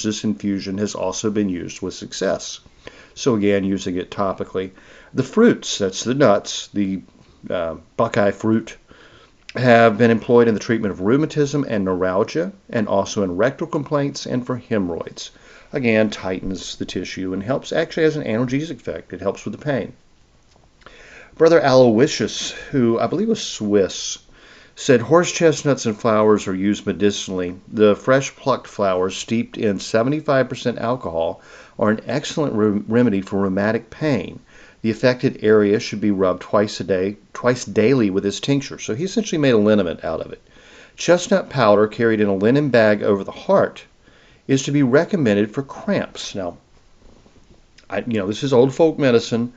this infusion has also been used with success. So again, using it topically. The fruits, that's the nuts, the Buckeye fruit, have been employed in the treatment of rheumatism and neuralgia, and also in rectal complaints and for hemorrhoids. Again, tightens the tissue and helps, actually has an analgesic effect. It helps with the pain. Brother Aloysius, who I believe was Swiss, said horse chestnuts and flowers are used medicinally. The fresh plucked flowers steeped in 75% alcohol are an excellent remedy for rheumatic pain. The affected area should be rubbed twice daily with this tincture. So he essentially made a liniment out of it. Chestnut powder carried in a linen bag over the heart is to be recommended for cramps. Now, this is old folk medicine.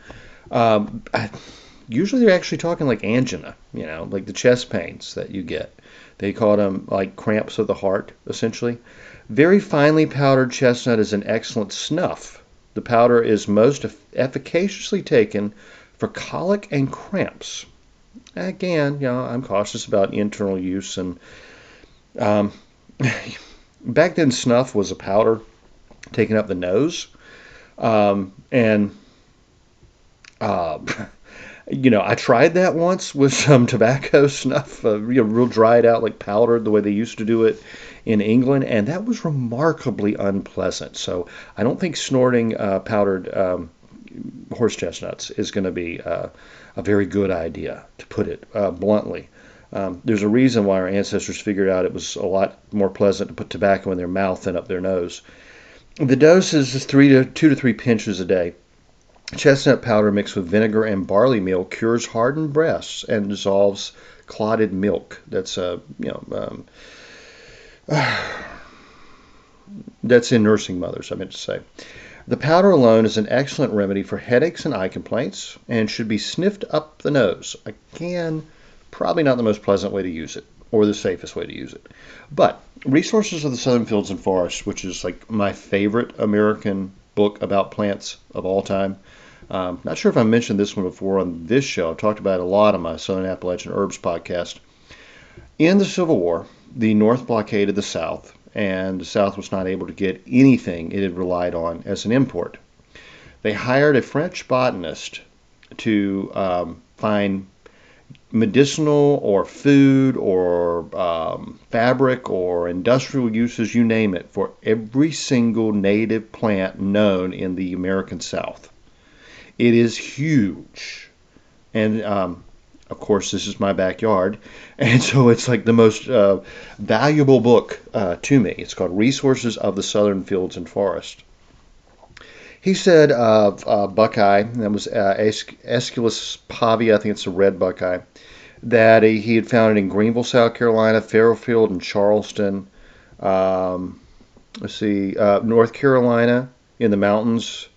Usually they're actually talking like angina, like the chest pains that you get. They call them like cramps of the heart, essentially. Very finely powdered chestnut is an excellent snuff. The powder is most efficaciously taken for colic and cramps. Again, I'm cautious about internal use. And back then, snuff was a powder taken up the nose. I tried that once with some tobacco snuff, real dried out, like powdered, the way they used to do it in England, and that was remarkably unpleasant. So I don't think snorting powdered horse chestnuts is going to be a very good idea, to put it bluntly. There's a reason why our ancestors figured out it was a lot more pleasant to put tobacco in their mouth than up their nose. The dose is 2 to 3 pinches a day. Chestnut powder mixed with vinegar and barley meal cures hardened breasts and dissolves clotted milk. That's that's in nursing mothers, I meant to say. The powder alone is an excellent remedy for headaches and eye complaints and should be sniffed up the nose. Again, probably not the most pleasant way to use it or the safest way to use it. But Resources of the Southern Fields and Forests, which is like my favorite American book about plants of all time. Not sure if I mentioned this one before on this show. I've talked about it a lot on my Southern Appalachian Herbs podcast. In the Civil War, the North blockaded the South, and the South was not able to get anything it had relied on as an import. They hired a French botanist to find medicinal or food or fabric or industrial uses, you name it, for every single native plant known in the American South. It is huge. And, of course, this is my backyard. And so it's like the most valuable book to me. It's called Resources of the Southern Fields and Forest. He said of Buckeye, that was Aesculus pavia, I think it's a red Buckeye, that he had found it in Greenville, South Carolina, Fairfield and Charleston, North Carolina, in the mountains.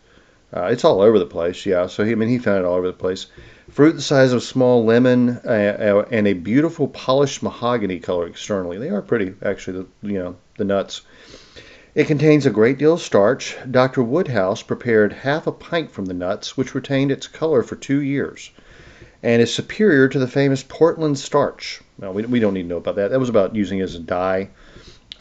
It's all over the place, yeah. So he found it all over the place. Fruit the size of a small lemon and a beautiful polished mahogany color externally. They are pretty, actually, the nuts. It contains a great deal of starch. Dr. Woodhouse prepared half a pint from the nuts, which retained its color for 2 years, and is superior to the famous Portland starch. Now, we don't need to know about that. That was about using it as a dye.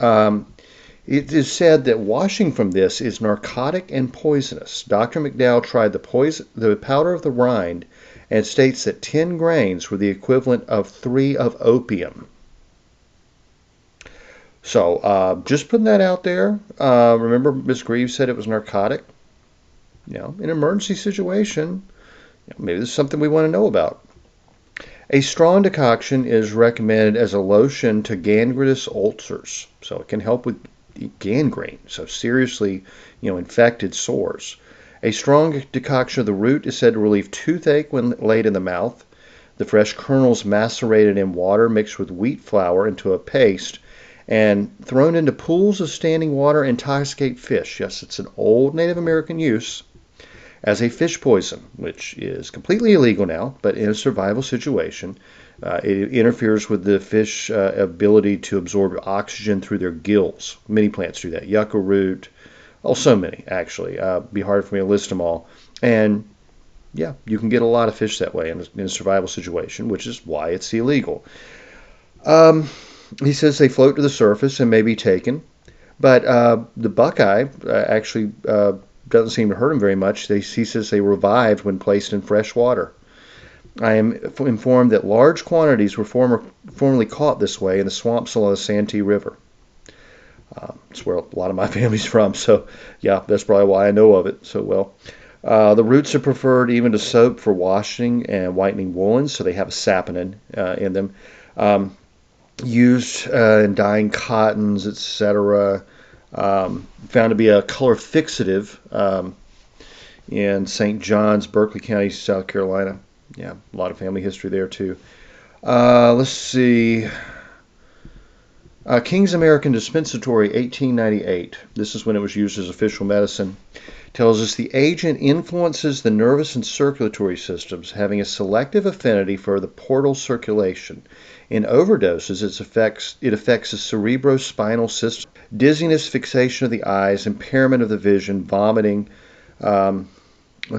It is said that washing from this is narcotic and poisonous. Dr. McDowell tried the powder of the rind and states that 10 grains were the equivalent of 3 of opium. So just putting that out there. Remember, Ms. Greaves said it was narcotic. In an emergency situation, maybe this is something we want to know about. A strong decoction is recommended as a lotion to gangrenous ulcers. So it can help with gangrene, so seriously, infected sores. A strong decoction of the root is said to relieve toothache when laid in the mouth. The fresh kernels macerated in water mixed with wheat flour into a paste and thrown into pools of standing water intoxicate fish. Yes, it's an old Native American use as a fish poison, which is completely illegal now, but in a survival situation, it interferes with the fish ability to absorb oxygen through their gills. Many plants do that. Yucca root, so many, actually. Be hard for me to list them all. And, yeah, you can get a lot of fish that way in a survival situation, which is why it's illegal. He says they float to the surface and may be taken. But the Buckeye actually doesn't seem to hurt him very much. He says they revived when placed in fresh water. I am informed that large quantities were formerly caught this way in the swamps along the Santee River. That's where a lot of my family's from, so yeah, that's probably why I know of it so well. The roots are preferred even to soap for washing and whitening woolens, so they have a saponin in them. Used in dyeing cottons, etc. Found to be a color fixative in St. John's, Berkeley County, South Carolina. Yeah, a lot of family history there too. Let's see. King's American Dispensatory, 1898. This is when it was used as official medicine. Tells us the agent influences the nervous and circulatory systems, having a selective affinity for the portal circulation. In overdoses, it affects the cerebrospinal system. Dizziness, fixation of the eyes, impairment of the vision, vomiting,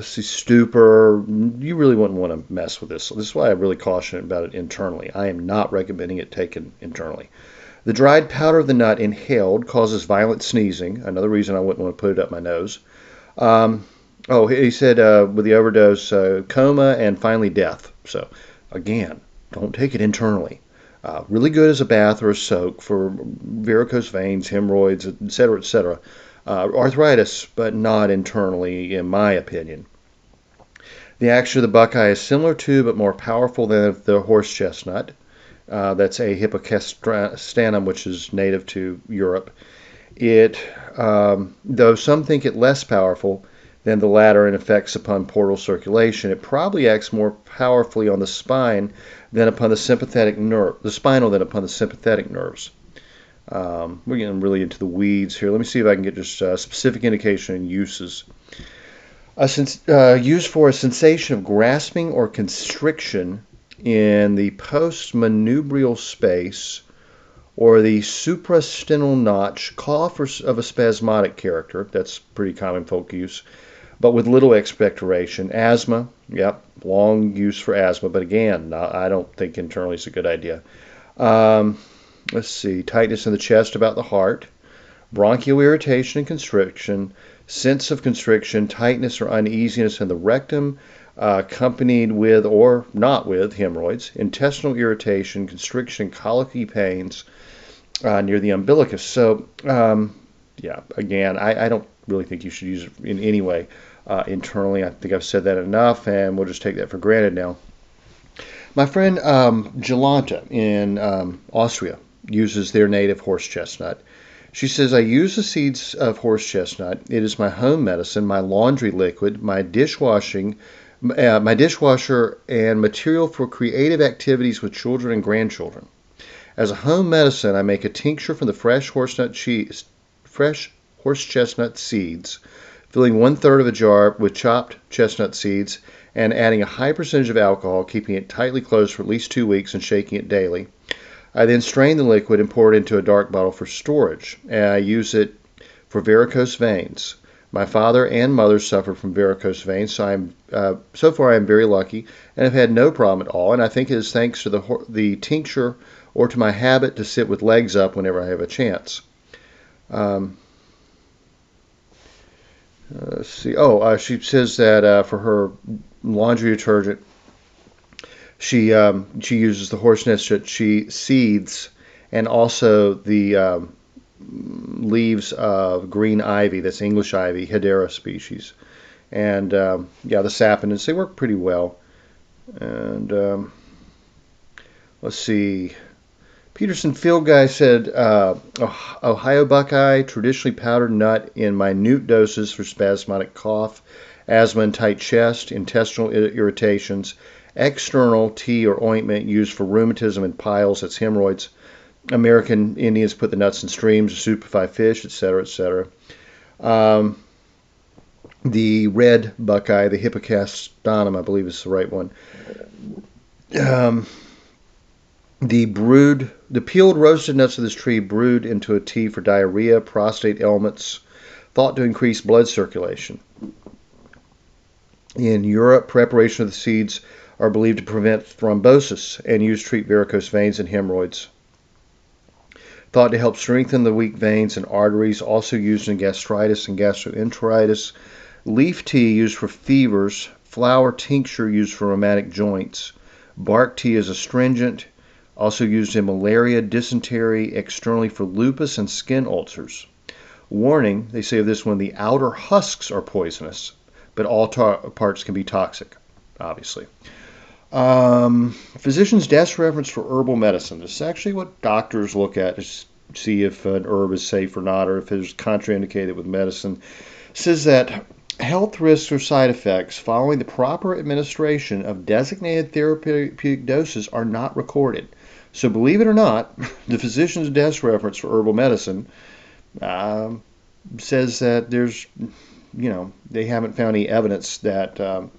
stupor. You really wouldn't want to mess with this. So this is why I really caution about it internally. I am not recommending it taken internally. The dried powder of the nut inhaled causes violent sneezing. Another reason I wouldn't want to put it up my nose. He said with the overdose, coma and finally death. So again, don't take it internally. Really good as a bath or a soak for varicose veins, hemorrhoids, etc., etc. Arthritis, but not internally, in my opinion. The action of the Buckeye is similar to, but more powerful than the horse chestnut. That's a hippocastanum, which is native to Europe. Though some think it less powerful than the latter in effects upon portal circulation, it probably acts more powerfully on the spine than upon the spinal than upon the sympathetic nerves. We're getting really into the weeds here. Let me see if I can get just a specific indication and uses. Used for a sensation of grasping or constriction in the postmanubrial space or the suprasternal notch, cough of a spasmodic character. That's pretty common folk use, but with little expectoration. Asthma, yep, long use for asthma, but again, I don't think internally is a good idea. Let's see, tightness in the chest about the heart, bronchial irritation and constriction, sense of constriction, tightness or uneasiness in the rectum, accompanied with or not with hemorrhoids, intestinal irritation, constriction, colicky pains near the umbilicus. So, again, I don't really think you should use it in any way internally. I think I've said that enough, and we'll just take that for granted now. My friend Jolanta in Austria uses their native horse chestnut. She says, I use the seeds of horse chestnut. It is my home medicine, my laundry liquid, my dishwasher, and material for creative activities with children and grandchildren. As a home medicine, I make a tincture from the fresh horse chestnut seeds, filling 1/3 of a jar with chopped chestnut seeds and adding a high percentage of alcohol, keeping it tightly closed for at least 2 weeks and shaking it daily. I then strain the liquid and pour it into a dark bottle for storage. And I use it for varicose veins. My father and mother suffered from varicose veins, so far I am very lucky and have had no problem at all. And I think it is thanks to the tincture or to my habit to sit with legs up whenever I have a chance. Let's see. She says that for her laundry detergent, she uses the horseradish seeds and also the leaves of green ivy. That's English ivy, Hedera species, and the saponins. They work pretty well. And let's see. Peterson Field Guy said, Ohio Buckeye, traditionally powdered nut in minute doses for spasmodic cough, asthma and tight chest, intestinal irritations, external tea or ointment used for rheumatism and piles, that's hemorrhoids. American Indians put the nuts in streams to stupefy fish, etc., etc. The red Buckeye, the hippocastanum, I believe is the right one. The peeled roasted nuts of this tree brewed into a tea for diarrhea, prostate ailments, thought to increase blood circulation. In Europe, preparation of the seeds are believed to prevent thrombosis and used to treat varicose veins and hemorrhoids. Thought to help strengthen the weak veins and arteries, also used in gastritis and gastroenteritis. Leaf tea used for fevers. Flower tincture used for rheumatic joints. Bark tea is astringent, also used in malaria, dysentery, externally for lupus and skin ulcers. Warning, they say of this one, the outer husks are poisonous, but all parts can be toxic, obviously. Physician's desk reference for herbal medicine. This is actually what doctors look at to see if an herb is safe or not, or if it's contraindicated with medicine. It says that health risks or side effects following the proper administration of designated therapeutic doses are not recorded. So believe it or not, the physician's desk reference for herbal medicine says that they haven't found any evidence that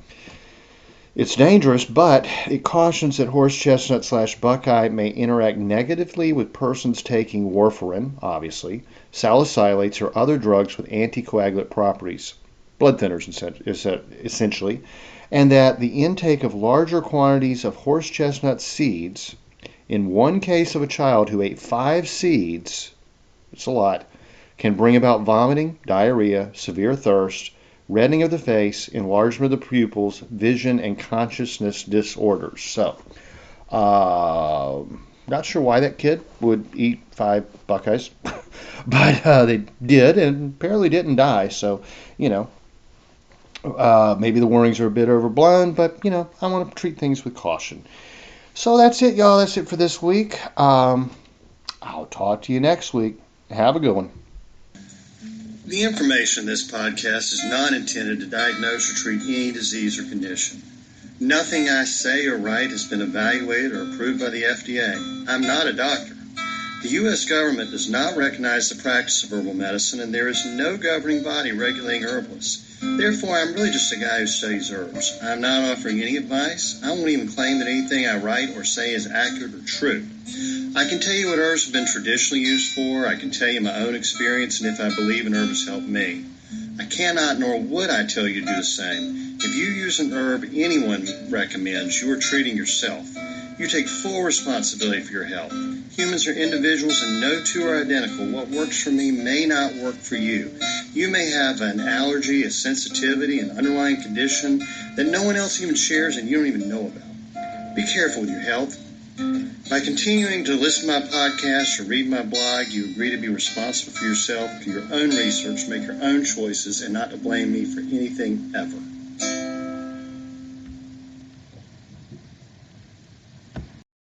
it's dangerous, but it cautions that horse chestnut / Buckeye may interact negatively with persons taking warfarin, obviously, salicylates, or other drugs with anticoagulant properties, blood thinners essentially, and that the intake of larger quantities of horse chestnut seeds, in one case of a child who ate 5 seeds, it's a lot, can bring about vomiting, diarrhea, severe thirst, reddening of the face, enlargement of the pupils, vision, and consciousness disorders. So, not sure why that kid would eat 5 Buckeyes, but they did, and apparently didn't die. So, maybe the warnings are a bit overblown, but, I want to treat things with caution. So that's it, y'all. That's it for this week. I'll talk to you next week. Have a good one. The information in this podcast is not intended to diagnose or treat any disease or condition. Nothing I say or write has been evaluated or approved by the FDA. I'm not a doctor. The U.S. government does not recognize the practice of herbal medicine, and there is no governing body regulating herbalists. Therefore, I'm really just a guy who studies herbs. I'm not offering any advice. I won't even claim that anything I write or say is accurate or true. I can tell you what herbs have been traditionally used for. I can tell you my own experience and if I believe an herb has helped me. I cannot nor would I tell you to do the same. If you use an herb anyone recommends, you are treating yourself. You take full responsibility for your health. Humans are individuals and no two are identical. What works for me may not work for you. You may have an allergy, a sensitivity, an underlying condition that no one else even shares and you don't even know about. Be careful with your health. By continuing to listen to my podcast or read my blog, you agree to be responsible for yourself, do your own research, make your own choices, and not to blame me for anything ever.